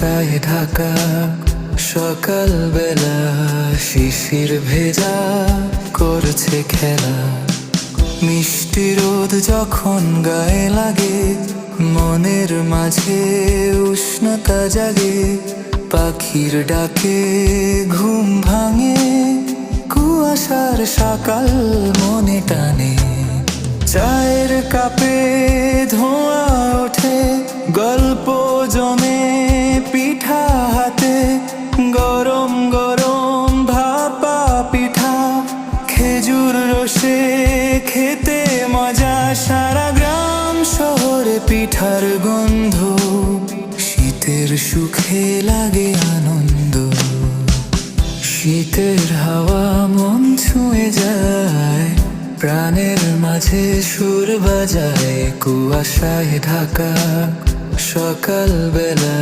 কুয়াশায় ঢাকা সকালবেলা, শিশির ভেজা করছে খেলা। মিষ্টি রোদ যখন গায়ে লাগে, মনের মাঝে উষ্ণতা জাগে। পাখির ডাকে ঘুম ভাঙে, কুয়াশার সকাল মনে টানে। চায়ের কাপে ধোঁয়া ওঠে, গল্প জমে পিঠা হাতে। গরম গরম ভাপা পিঠা, খেজুর রসে খেতে মজা। সারা গ্রাম শহরে পিঠার গন্ধ, শীতের সুখে লাগে আনন্দ। শীতের হাওয়া মন ছুঁয়ে যায়, প্রাণের মাঝে সুর বাজায়। কুয়াশায় ঢাকা সকালবেলা।